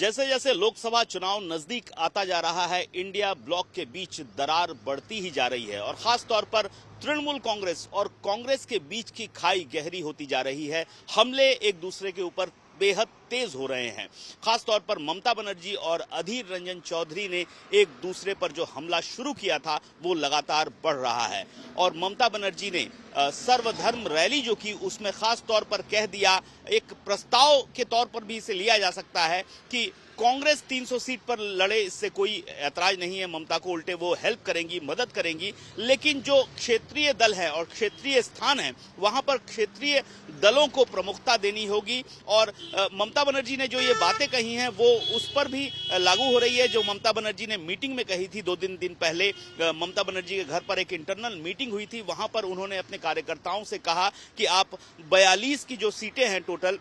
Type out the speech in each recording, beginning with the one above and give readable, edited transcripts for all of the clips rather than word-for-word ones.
जैसे जैसे लोकसभा चुनाव नजदीक आता जा रहा है, इंडिया ब्लॉक के बीच दरार बढ़ती ही जा रही है और खास तौर पर तृणमूल कांग्रेस और कांग्रेस के बीच की खाई गहरी होती जा रही है। हमले एक दूसरे के ऊपर बेहद तेज हो रहे हैं। खास तौर पर ममता बनर्जी और अधीर रंजन चौधरी ने एक दूसरे पर जो हमला शुरू किया था वो लगातार बढ़ रहा है और ममता बनर्जी ने सर्वधर्म रैली जो की उसमें खास तौर पर कह दिया, एक प्रस्ताव के तौर पर भी इसे लिया जा सकता है कि कांग्रेस 300 सीट पर लड़े, इससे कोई ऐतराज नहीं है ममता को, उल्टे वो हेल्प करेंगी, मदद करेंगी, लेकिन जो क्षेत्रीय दल है और क्षेत्रीय स्थान है वहां पर क्षेत्रीय दलों को प्रमुखता देनी होगी। और ममता बनर्जी ने जो ये बातें कही हैं वो उस पर भी लागू हो रही है जो ममता बनर्जी ने मीटिंग में कही थी 2 दिन पहले। ममता बनर्जी के घर पर एक इंटरनल मीटिंग हुई थी, वहां पर उन्होंने अपने कार्यकर्ताओं से कहा कि आप 42 की जो सीटें हैं टोटल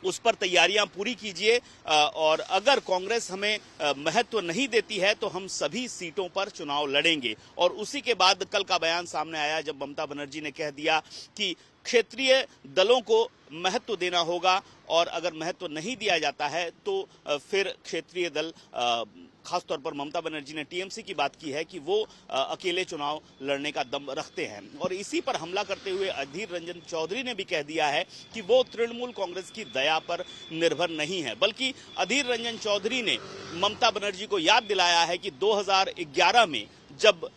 उस पर तैयारियां पूरी कीजिए और अगर कांग्रेस हमें महत्व नहीं देती है तो हम सभी सीटों पर चुनाव लड़ेंगे। और उसी के बाद कल का बयान सामने आया जब ममता बनर्जी ने कह दिया कि क्षेत्रीय दलों को महत्व देना होगा और अगर महत्व नहीं दिया जाता है तो फिर क्षेत्रीय दल, खासतौर पर ममता बनर्जी ने टीएमसी की बात की है कि वो अकेले चुनाव लड़ने का दम रखते हैं। और इसी पर हमला करते हुए अधीर रंजन चौधरी ने भी कह दिया है कि वो तृणमूल कांग्रेस की दया पर निर्भर नहीं है, बल्कि अधीर रंजन चौधरी ने ममता बनर्जी को याद दिलाया है कि 2011 में जब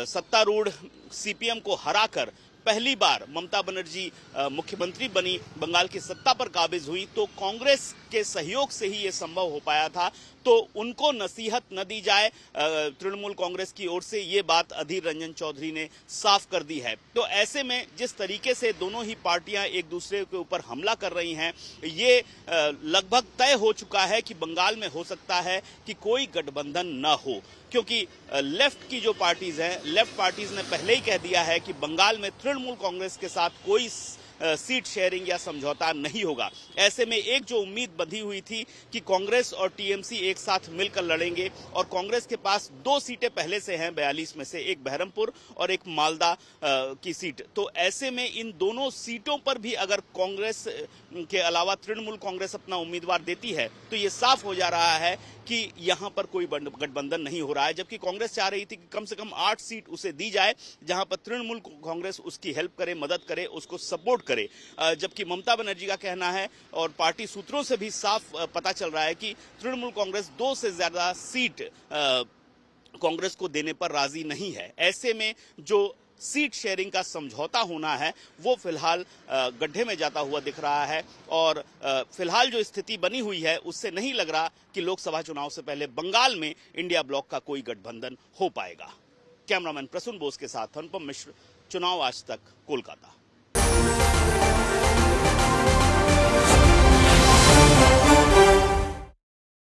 सत्तारूढ़ सीपीएम को हराकर पहली बार ममता बनर्जी मुख्यमंत्री बनी, बंगाल की सत्ता पर काबिज हुई, तो कांग्रेस के सहयोग से ही ये संभव हो पाया था। तो उनको नसीहत न दी जाए तृणमूल कांग्रेस की ओर से, ये बात अधीर रंजन चौधरी ने साफ कर दी है। तो ऐसे में जिस तरीके से दोनों ही पार्टियां एक दूसरे के ऊपर हमला कर रही हैं, ये लगभग तय हो चुका है कि बंगाल में हो सकता है कि कोई गठबंधन न हो, क्योंकि लेफ्ट की जो पार्टीज हैं, लेफ्ट पार्टीज ने पहले ही कह दिया है कि बंगाल में तृणमूल कांग्रेस के साथ कोई सीट शेयरिंग या समझौता नहीं होगा। ऐसे में एक जो उम्मीद बंधी हुई थी कि कांग्रेस और टीएमसी एक साथ मिलकर लड़ेंगे और कांग्रेस के पास 2 सीटें पहले से हैं 42 में से, एक बहरमपुर और एक मालदा की सीट। तो ऐसे में इन दोनों सीटों पर भी अगर कांग्रेस के अलावा तृणमूल कांग्रेस अपना उम्मीदवार देती है तो ये साफ हो जा रहा है कि यहां पर कोई गठबंधन नहीं हो रहा है। जबकि कांग्रेस चाह रही थी कि कम से कम 8 सीट उसे दी जाए जहां पर तृणमूल कांग्रेस उसकी हेल्प करे, मदद करे, उसको सपोर्ट करे। जबकि ममता बनर्जी का कहना है और पार्टी सूत्रों से भी साफ पता चल रहा है कि तृणमूल कांग्रेस 2 से ज्यादा सीट कांग्रेस को देने पर राजी नहीं है। ऐसे में जो सीट शेयरिंग का समझौता होना है वो फिलहाल गड्ढे में जाता हुआ दिख रहा है और फिलहाल जो स्थिति बनी हुई है उससे नहीं लग रहा कि लोकसभा चुनाव से पहले बंगाल में इंडिया ब्लॉक का कोई गठबंधन हो पाएगा। कैमरामैन प्रसून बोस के साथ अनुपम मिश्र, चुनाव आज तक, कोलकाता।